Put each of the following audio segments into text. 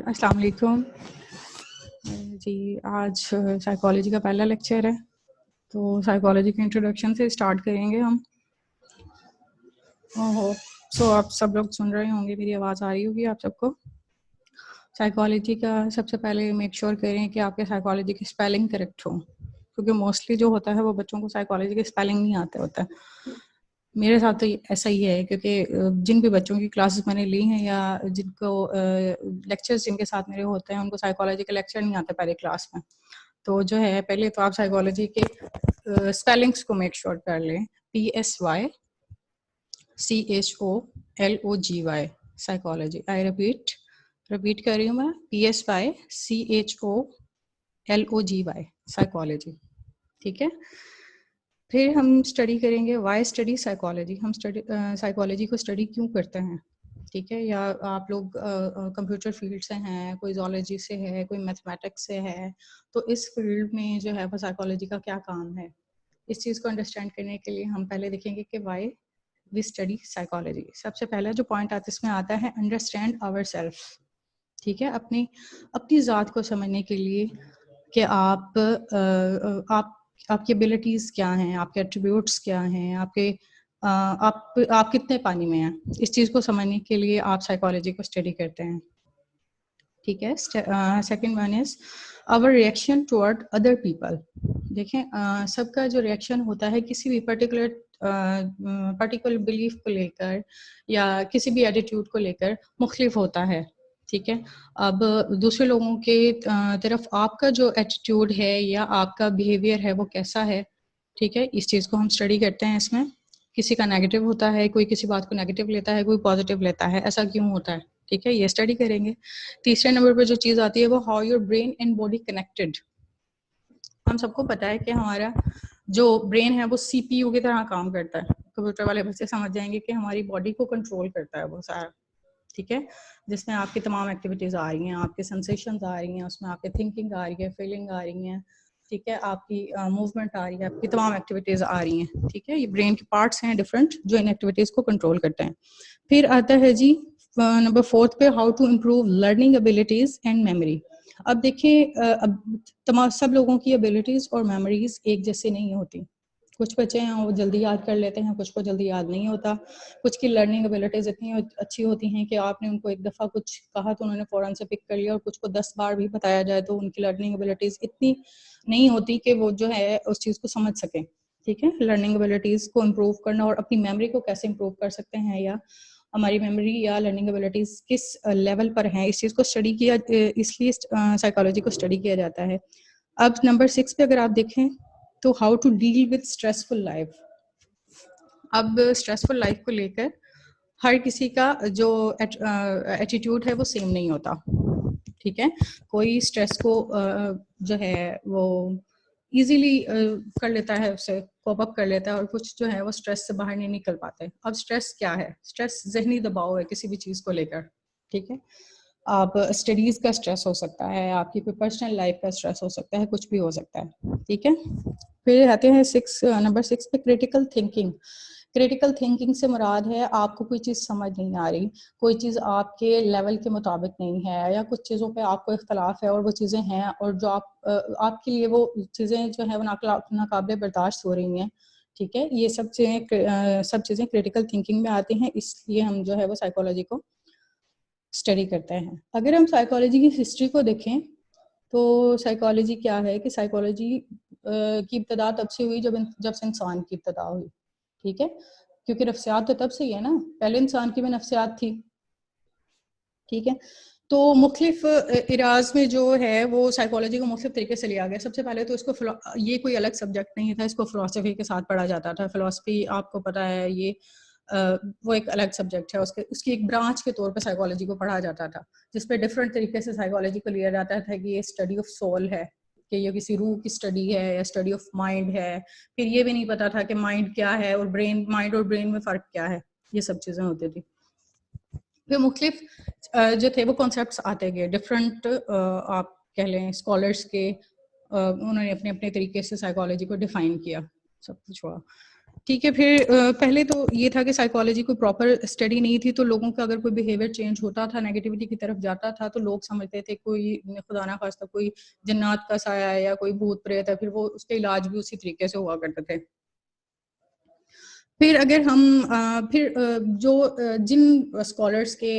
अस्सलाम वालेकुम जी। आज साइकोलॉजी का पहला लेक्चर है, तो साइकोलॉजी के इंट्रोडक्शन से स्टार्ट करेंगे हम। सो आप सब लोग सुन रहे होंगे, मेरी आवाज़ आ रही होगी आप सबको। साइकोलॉजी का सबसे पहले मेक श्योर करें कि आपके साइकोलॉजी की स्पेलिंग करेक्ट हो, क्योंकि मोस्टली जो होता है वो बच्चों को साइकोलॉजी की स्पेलिंग नहीं आता होता है। मेरे साथ तो ऐसा ही है, क्योंकि जिन भी बच्चों की क्लासेस मैंने ली हैं या जिनको लेक्चर्स जिनके साथ मेरे होते हैं उनको साइकोलॉजी का लेक्चर नहीं आता पहले क्लास में। तो जो है पहले तो आप साइकोलॉजी के स्पेलिंग्स को मेक श्योर कर लें। PSY CHOLOGY psychology. I repeat कर रही हूँ मैं, PSY CHOLOGY साइकोलॉजी। ठीक है। फिर हम स्टडी करेंगे वाई स्टडी साइकोलॉजी। हम साइकोलॉजी को स्टडी क्यों करते हैं, ठीक है। या आप लोग कंप्यूटर फील्ड से हैं, कोई जोलॉजी से है, कोई मैथमेटिक्स से है, तो इस फील्ड में जो है वो साइकोलॉजी का क्या काम है, इस चीज़ को अंडरस्टैंड करने के लिए हम पहले देखेंगे कि वाई वी स्टडी साइकोलॉजी। सबसे पहला जो पॉइंट आता इसमें आता है अंडरस्टैंड आवर सेल्फ। ठीक है। अपनी ज़ात को समझने के लिए कि आपकी एबिलिटीज़ क्या हैं, आपके एट्रीब्यूट्स क्या हैं, आप कितने पानी में हैं, इस चीज़ को समझने के लिए आप साइकोलॉजी को स्टडी करते हैं। ठीक है। Second one is our reaction toward other people. देखें, सबका जो रिएक्शन होता है किसी भी पर्टिकुलर बिलीफ को लेकर या किसी भी एटीट्यूड को लेकर मुख्तलिफ होता है। ठीक है। अब दूसरे लोगों के तरफ आपका जो एटीट्यूड है या आपका बिहेवियर है वो कैसा है, ठीक है, इस चीज़ को हम स्टडी करते हैं। इसमें किसी का नेगेटिव होता है, कोई किसी बात को नेगेटिव लेता है, कोई पॉजिटिव लेता है, ऐसा क्यों होता है, ठीक है, ये स्टडी करेंगे। तीसरे नंबर पर जो चीज़ आती है वो how your brain and body connected. हम सबको पता है कि हमारा जो ब्रेन है वो CPU की तरह काम करता है। कंप्यूटर वाले बच्चे समझ जाएंगे कि हमारी बॉडी को कंट्रोल करता है वो सारा। ठीक है। जिसमें आपकी तमाम एक्टिविटीज़ आ रही हैं, आपके सेंसेशंस आ रही हैं, उसमें आपकी थिंकिंग आ रही है, फीलिंग आ रही हैं, ठीक है, आपकी मूवमेंट आ रही है, आपकी तमाम एक्टिविटीज़ आ रही हैं। ठीक है। ये ब्रेन के पार्ट्स हैं डिफरेंट जो इन एक्टिविटीज़ को कंट्रोल करते हैं। फिर आता है जी नंबर 4 पे how to improve learning abilities and memory. अब देखिए, अब तमाम सब लोगों की एबिलिटीज़ और मेमोरीज एक जैसे नहीं होती। कुछ बच्चे हैं वो जल्दी याद कर लेते हैं, कुछ को जल्दी याद नहीं होता। कुछ की लर्निंग एबिलिटीज़ इतनी अच्छी होती हैं कि आपने उनको एक दफ़ा कुछ कहा तो उन्होंने फ़ौरन से पिक कर लिया, और कुछ को 10 बार भी बताया जाए तो उनकी लर्निंग एबिलिटीज़ इतनी नहीं होती कि वो जो है उस चीज़ को समझ सकें। ठीक है। लर्निंग एबिलिटीज़ को इम्प्रूव करना और अपनी मेमोरी को कैसे इम्प्रूव कर सकते हैं, या हमारी मेमोरी या लर्निंग एबिलिटीज़ किस लेवल पर हैं, इस चीज़ को स्टडी किया, इसलिए साइकोलॉजी को स्टडी किया जाता है। अब नंबर 6 पे अगर आप देखें तो how to deal with stressful life. अब स्ट्रेसफुल लाइफ को लेकर हर किसी का जो एटीट्यूड है वो सेम नहीं होता। ठीक है। कोई स्ट्रेस को जो है वो इजीली कर लेता है, उसे कोप अप कर लेता है, और कुछ जो है वो स्ट्रेस से बाहर नहीं निकल पाते। अब स्ट्रेस क्या है? स्ट्रेस जहनी दबाव है किसी भी चीज़ को लेकर। ठीक है। आप स्टडीज़ का स्ट्रेस हो सकता है, आपकी कोई पर्सनल लाइफ का स्ट्रेस हो सकता है, कुछ भी हो सकता है। ठीक है। फिर आते हैं नंबर 6 पे क्रिटिकल थिंकिंग। क्रिटिकल थिंकिंग से मुराद है आपको कोई चीज़ समझ नहीं आ रही, कोई चीज़ आपके लेवल के मुताबिक नहीं है, या कुछ चीज़ों पे आपको इख्तलाफ है और वो चीज़ें हैं, और जो आपके लिए वो चीज़ें जो है वो नाकाबिले बर्दाश्त हो रही हैं। ठीक है। ये सब चीज़ें क्रिटिकल थिंकिंग में आती हैं, इसलिए हम जो है वो साइकोलॉजी को स्टडी करते हैं। अगर हम साइकोलॉजी की हिस्ट्री को देखें तो साइकोलॉजी क्या है कि साइकोलॉजी की इब्तदा तब से हुई जब से इंसान की इब्तदा हुई। ठीक है। क्योंकि नफ्सियात तो तब से ही है ना, पहले इंसान की भी नफ्सियात थी। ठीक है। तो मुख्तलिफ इराज में जो है वो साइकोलॉजी को मुख्तलिफ तरीके से लिया गया। सबसे पहले तो इसको ये कोई अलग सब्जेक्ट नहीं था, इसको फ़िलासफ़ी के साथ पढ़ा जाता था। फ़िलासफ़ी आपको पता है ये वो एक अलग सब्जेक्ट है, उसकी एक ब्रांच के तौर पे साइकोलॉजी को पढ़ा जाता था, जिस पे डिफरेंट तरीके से साइकोलॉजी को लिया जाता था कि ये स्टडी ऑफ सोल है, कि ये किसी रूह की स्टडी है, या स्टडी ऑफ माइंड है। फिर ये भी नहीं पता था कि माइंड क्या है और माइंड और ब्रेन में फ़र्क क्या है, ये सब चीज़ें होती थी। फिर मुख्तलिफ जो थे वो कॉन्सेप्ट्स आते गए, डिफरेंट आप कह लें स्कॉलर्स के, उन्होंने अपने अपने तरीके से साइकोलॉजी को डिफाइन किया, सब कुछ हुआ। ठीक है, फिर पहले तो ये था कि साइकोलॉजी कोई प्रॉपर स्टडी नहीं थी, तो लोगों का अगर कोई बिहेवियर चेंज होता था, नेगेटिविटी की तरफ जाता था, तो लोग समझते थे कोई खुदा ना खास्ता कोई जन्नात का साया है या कोई भूत प्रेत है, फिर वो उसके इलाज भी उसी तरीके से हुआ करते थे। फिर अगर हम जिन स्कॉलर्स के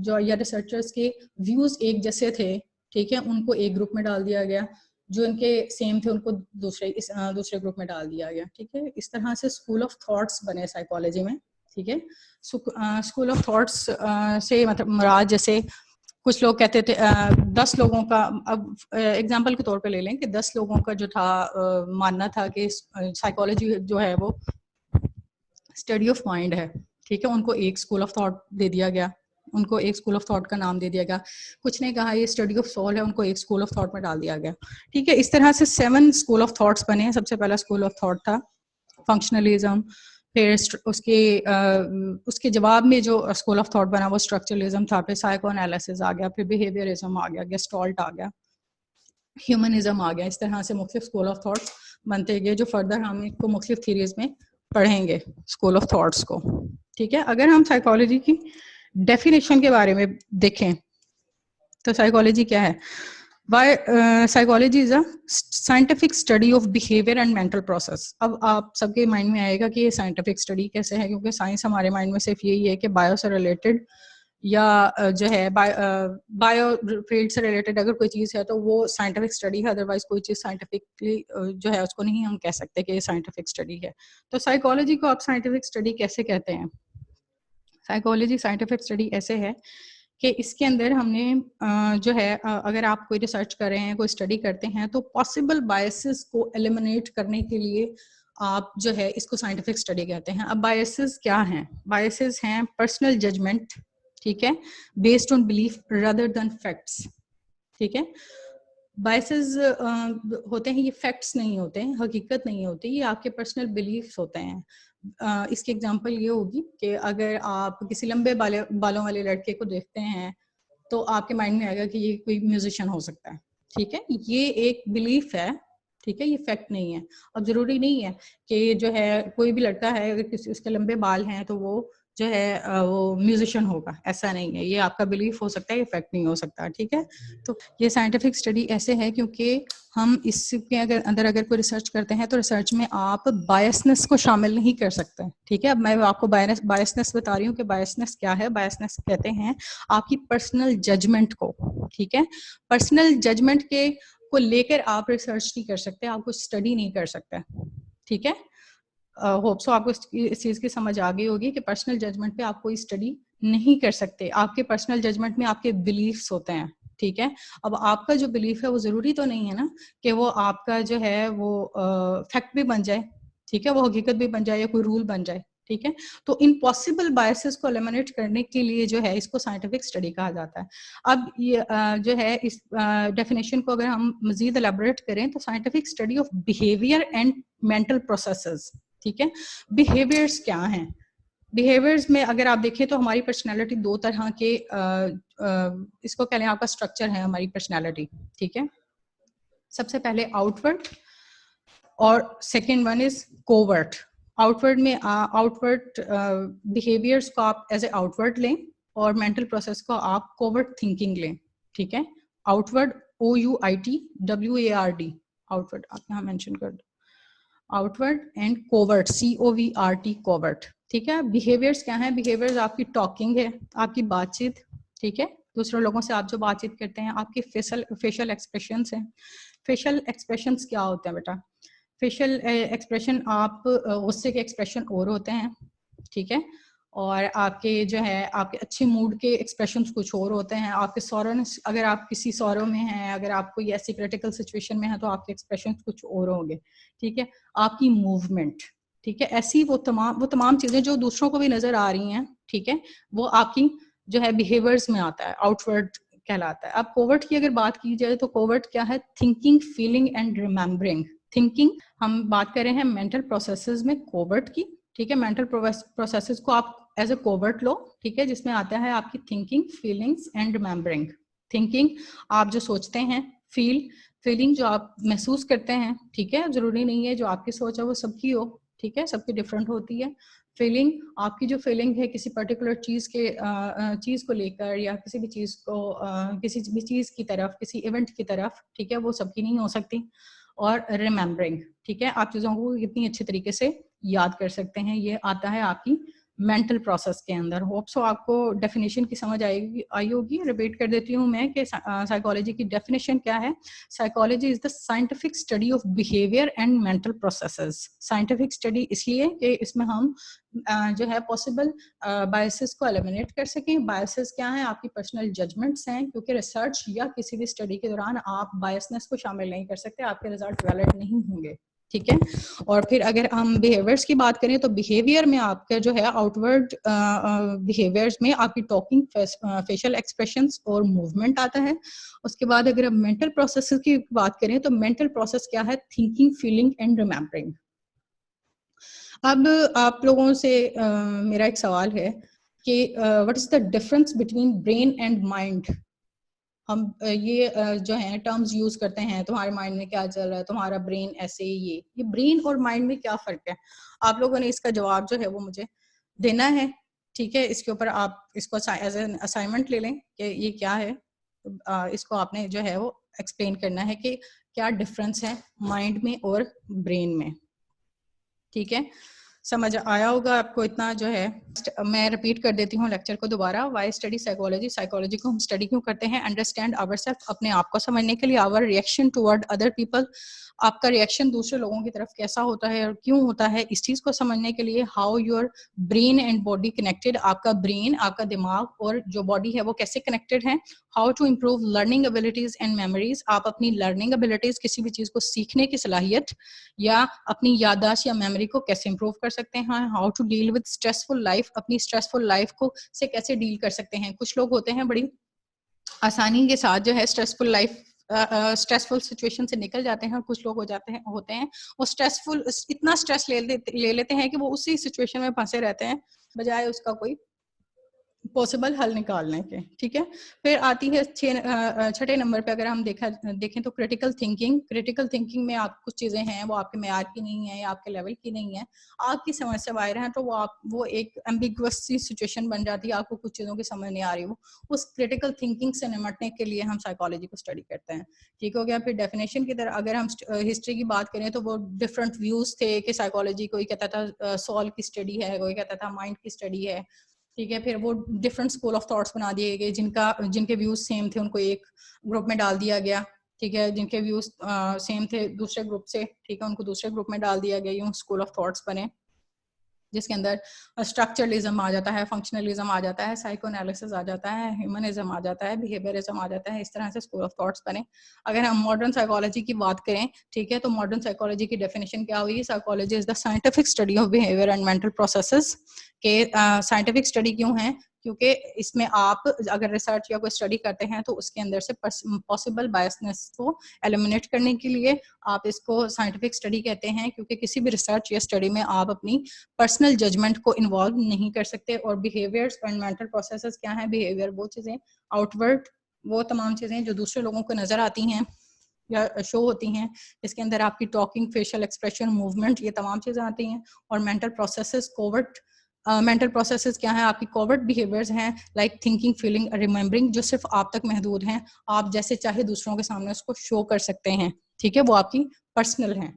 जो या रिसर्चर्स के व्यूज एक जैसे थे, ठीक है, उनको एक ग्रुप में डाल दिया गया, जो इनके सेम थे उनको दूसरे ग्रुप में डाल दिया गया, ठीक है। इस तरह से स्कूल ऑफ थॉट्स बने साइकोलॉजी में, ठीक है। स्कूल ऑफ थॉट्स से मतलब मुराद, जैसे कुछ लोग कहते थे 10 लोगों का, अब एग्जांपल के तौर पे ले लें कि 10 लोगों का जो था मानना था कि साइकोलॉजी जो है वो स्टडी ऑफ माइंड है, ठीक है। उनको एक स्कूल ऑफ थॉट दे दिया गया, उनको एक स्कूल ऑफ थॉट का नाम दे दिया गया। कुछ ने कहा ये स्टडी ऑफ सोल है, उनको एक स्कूल ऑफ थॉट में डाल दिया गया, ठीक है। इस तरह से 7 स्कूल ऑफ थॉट्स बने हैं। सबसे पहला स्कूल ऑफ थॉट था फंक्शनलिज्म, फिर उसके जवाब में जो स्कूल ऑफ थॉट बना वो स्ट्रक्चरलिज्म था, फिर साइको एनालिसिस आ गया, फिर बिहेवियरिज्म आ गया, गेस्टॉल्ट आ गया, ह्यूमनिज्म आ गया। इस तरह से मुख्तलिफ स्कूल ऑफ थॉट्स बनते गए, जो फर्दर हम इनको मुख्तलिफ थीरीज में पढ़ेंगे स्कूल ऑफ थॉट्स को, ठीक है। अगर हम साइकोलॉजी की डेफिनेशन के बारे में देखें तो साइकोलॉजी क्या है? Psychology is a scientific study of behaviour and mental process. अब आप सबके माइंड में आएगा कि ये साइंटिफिक स्टडी कैसे है, क्योंकि साइंस हमारे माइंड में सिर्फ यही है कि बायो से रिलेटेड या जो है बायो फील्ड से रिलेटेड अगर कोई चीज़ है तो वो साइंटिफिक स्टडी है, अदरवाइज कोई चीज़ साइंटिफिकली जो है उसको नहीं हम कह सकते कि ये साइंटिफिक स्टडी है। तो साइकोलॉजी को आप साइंटिफिक स्टडी कैसे कहते हैं? साइकोलॉजी साइंटिफिक स्टडी ऐसे है कि इसके अंदर हमने जो है अगर आप कोई रिसर्च कर रहे हैं, कोई स्टडी करते हैं, तो पॉसिबल बायसेस को एलिमिनेट करने के लिए आप जो है इसको साइंटिफिक स्टडी कहते हैं। अब बायसेस क्या हैं? बायसेस हैं पर्सनल जजमेंट, ठीक है, based on belief rather than facts, ठीक है। बायसेस होते हैं, ये फैक्ट्स नहीं होते हैं, हकीकत नहीं होती, ये आपके पर्सनल बिलीफ्स होते हैं। इसकी एग्जांपल ये होगी कि अगर आप किसी लंबे बालों वाले लड़के को देखते हैं तो आपके माइंड में आएगा कि ये कोई म्यूजिशियन हो सकता है, ठीक है। ये एक बिलीफ है, ठीक है, ये फैक्ट नहीं है। अब जरूरी नहीं है कि जो है कोई भी लड़का है अगर किसी उसके लंबे बाल हैं तो वो जो है वो म्यूजिशियन होगा, ऐसा नहीं है। ये आपका बिलीफ हो सकता है, ये फैक्ट नहीं हो सकता, ठीक है। तो ये साइंटिफिक स्टडी ऐसे है क्योंकि हम इसके अंदर अगर कोई रिसर्च करते हैं तो रिसर्च में आप बायसनेस को शामिल नहीं कर सकते, ठीक है। अब मैं आपको बायसनेस बता रही हूँ कि बायसनेस क्या है। बायसनेस कहते हैं आपकी पर्सनल जजमेंट को, ठीक है। पर्सनल जजमेंट के को लेकर आप रिसर्च नहीं कर सकते, आप कुछ स्टडी नहीं कर सकते, ठीक है। होप सो आपको इस चीज की समझ आ गई होगी कि पर्सनल जजमेंट पे आप कोई स्टडी नहीं कर सकते। आपके पर्सनल जजमेंट में आपके बिलीफ्स होते हैं, ठीक है। अब आपका जो बिलीफ है वो जरूरी तो नहीं है ना कि वो आपका जो है वो फैक्ट भी बन जाए, ठीक है, वो हकीकत भी बन जाए या कोई रूल बन जाए, ठीक है। तो इन पॉसिबल बायसेस को एलिमिनेट करने के लिए जो है इसको साइंटिफिक स्टडी कहा जाता है। अब ये जो है इस डेफिनेशन को अगर हम मजीद एलैबोरेट करें तो scientific study of behaviour and mental processes, ठीक है। बिहेवियर्स क्या हैं? बिहेवियर्स में अगर आप देखें तो हमारी पर्सनैलिटी 2 तरह के इसको कह लें आपका स्ट्रक्चर है हमारी पर्सनैलिटी, ठीक है। सबसे पहले आउटवर्ड और second one is covert. Outward में आउटवर्ड बिहेवियर्स को आप एज ए आउटवर्ड लें और मेंटल प्रोसेस को आप कोवर्ट थिंकिंग लें, ठीक है। आउटवर्ड OUITWARD, आउटवर्ड आप यहाँ मेंशन कर दो, outward and covert COVRT, covert, ठीक है। बिहेवियर्स क्या है? बिहेवियर्स आपकी टॉकिंग है, आपकी बातचीत, ठीक है। दूसरे लोगों से आप जो बातचीत करते हैं, आपके फेशियल एक्सप्रेशंस हैं। फेशियल एक्सप्रेशंस क्या होते हैं बेटा? फेशियल एक्सप्रेशन आप गुस्से के एक्सप्रेशन और होते हैं, ठीक है, और आपके जो है आपके अच्छे मूड के एक्सप्रेशंस कुछ और होते हैं। आपके सौरव, अगर आप किसी सौरव में हैं, अगर आप कोई ऐसी क्रिटिकल सिचुएशन में है तो आपके एक्सप्रेशंस कुछ और होंगे, ठीक है। आपकी मूवमेंट, ठीक है, ऐसी वो तमाम चीजें जो दूसरों को भी नजर आ रही हैं, ठीक है, वो आपकी जो है बिहेवियर्स में आता है, आउटवर्ड कहलाता है। अब कोवर्ट की अगर बात की जाए तो कोवर्ट क्या है? Thinking, feeling and remembering. Thinking, हम बात कर रहे हैं मेंटल प्रोसेसेस में कोवर्ट की, ठीक है। मेंटल प्रोसेसेस को आप एज ए कोवर्ट लो, ठीक है, जिसमें आता है आपकी thinking, feelings and remembering. Thinking आप जो सोचते हैं, फीलिंग जो आप महसूस करते हैं, ठीक है, जरूरी नहीं है जो आपकी सोच है वो सबकी हो, ठीक है, सबकी डिफरेंट होती है। फीलिंग, आपकी जो फीलिंग है किसी पर्टिकुलर चीज़ के चीज़ को लेकर या किसी भी चीज़ को किसी भी चीज़ की तरफ, किसी इवेंट की तरफ, ठीक है, वो सबकी नहीं हो सकती। और रिमेम्बरिंग, ठीक है, आप चीज़ों को कितनी अच्छे तरीके से याद कर सकते हैं, ये आता है आपकी मेंटल प्रोसेस के अंदर। होप सो आपको डेफिनेशन की समझ आई होगी। रिपीट कर देती हूँ मैं कि साइकोलॉजी की डेफिनेशन क्या है। Psychology is the scientific study of behaviour and mental processes. Scientific study इसलिए कि इसमें हम जो है पॉसिबल बायसेस को एलिमिनेट कर सकें। बायसेस क्या है, आपकी पर्सनल जजमेंट्स हैं, क्योंकि रिसर्च या किसी भी स्टडी के दौरान आप बायसनेस को शामिल नहीं कर सकते, आपके रिजल्ट वैलिड नहीं होंगे, ठीक है। और फिर अगर हम बिहेवियर्स की बात करें तो बिहेवियर में आपका जो है आउटवर्ड बिहेवियर्स में आपकी टॉकिंग, फेशियल एक्सप्रेशंस और मूवमेंट आता है। उसके बाद अगर हम मेंटल प्रोसेस की बात करें तो मेंटल प्रोसेस क्या है, थिंकिंग, फीलिंग एंड रिमेम्बरिंग। अब आप लोगों से मेरा एक सवाल है कि what is the difference between brain and mind. हम ये जो है टर्म्स यूज करते हैं, तुम्हारे माइंड में क्या चल रहा है, तुम्हारा ब्रेन ऐसे, ये ब्रेन और माइंड में क्या फर्क है। आप लोगों ने इसका जवाब जो है वो मुझे देना है, ठीक है। इसके ऊपर आप इसको एज एन असाइनमेंट ले लें कि ये क्या है। इसको आपने जो है वो एक्सप्लेन करना है कि क्या डिफरेंस है माइंड में और ब्रेन में, ठीक है। समझ आया होगा आपको इतना जो है। मैं रिपीट कर देती हूँ लेक्चर को दोबारा। Y study psychology. साइकोलॉजी को हम स्टडी क्यों करते हैं, अंडरस्टैंड आवरसेल्फ, अपने आप को समझने के लिए। Our reaction toward other people, आपका रिएक्शन दूसरे लोगों की तरफ कैसा होता है और क्यों होता है, इस चीज को समझने के लिए। How your brain and body connected, आपका ब्रेन, आपका दिमाग और जो बॉडी है वो कैसे कनेक्टेड है। How to improve learning abilities and memories, आप अपनी लर्निंग एबिलिटीज, किसी भी चीज को सीखने की सलाहियत या अपनी याददाश्त या मेमोरी को कैसे इंप्रूव कर सकते हैं। How to deal with stressful life, अपनी स्ट्रेसफुल लाइफ को से कैसे डील कर सकते हैं। कुछ लोग होते हैं बड़ी आसानी के साथ जो है स्ट्रेसफुल लाइफ, स्ट्रेसफुल सिचुएशन से निकल जाते हैं। कुछ लोग होते हैं वो स्ट्रेसफुल, इतना स्ट्रेस ले लेते हैं कि वो उसी सिचुएशन में फंसे रहते हैं बजाय उसका कोई पॉसिबल हल निकालने के, ठीक है। फिर आती है छठे नंबर पे अगर हम देखें तो क्रिटिकल थिंकिंग। क्रिटिकल थिंकिंग में आप कुछ चीजें हैं वो आपके मेयार की नहीं है या आपके लेवल की नहीं है, आपकी समझ से बाहर हैं, तो वो एक एम्बिगुअस सी सिचुएशन बन जाती है, आपको कुछ चीजों की समझ नहीं आ रही। वो उस क्रिटिकल थिंकिंग से निपटने के लिए हम साइकोलॉजी को स्टडी करते हैं, ठीक हो गया। फिर डेफिनेशन की तरह अगर हम हिस्ट्री की बात करें तो वो डिफरेंट व्यूज थे कि साइकोलॉजी, कोई कहता था सोल की स्टडी है, कोई कहता था माइंड की स्टडी है, ठीक है। फिर वो डिफरेंट स्कूल ऑफ थॉट्स बना दिए गए, जिनके व्यूज सेम थे उनको एक ग्रुप में डाल दिया गया, ठीक है। जिनके व्यूज सेम थे दूसरे ग्रुप से, ठीक है, उनको दूसरे ग्रुप में डाल दिया गया। यूं स्कूल ऑफ थॉट्स बने जिसके अंदर स्ट्रक्चरलिज्म आ जाता है, फंक्शनलिज्म आ जाता है, साइकोएनालिसिस आ जाता है, ह्यूमनिज्म आ जाता है, बिहेवियरिज्म आ जाता है। इस तरह से स्कूल ऑफ थॉट्स बने। अगर हम मॉडर्न साइकोलॉजी की बात करें, ठीक है, तो मॉडर्न साइकोलॉजी की डेफिनेशन क्या हुई। Psychology is the scientific study of behaviour and mental processes. के साइंटिफिक स्टडी क्यों है, क्योंकि इसमें आप अगर रिसर्च या कोई स्टडी करते हैं तो उसके अंदर से पॉसिबल बायसनेस को एलिमिनेट करने के लिए आप इसको साइंटिफिक स्टडी कहते हैं, क्योंकि किसी भी रिसर्च या स्टडी में आप अपनी पर्सनल जजमेंट को इन्वॉल्व नहीं कर सकते। और बिहेवियर्स एंड मेंटल प्रोसेसेस क्या है, बिहेवियर वो चीजें, आउटवर्ड वो तमाम चीजें जो दूसरे लोगों को नजर आती हैं या शो होती हैं, इसके अंदर आपकी टॉकिंग, फेशियल एक्सप्रेशन, मूवमेंट, ये तमाम चीजें आती हैं। और mental processes, covert mental processes क्या है, आपकी कोवर्ट बिहेवियर्स हैं, लाइक थिंकिंग, फीलिंग, रिमेम्बरिंग, जो सिर्फ आप तक महदूद हैं, आप जैसे चाहे दूसरों के सामने उसको शो कर सकते हैं, ठीक है, वो आपकी पर्सनल हैं।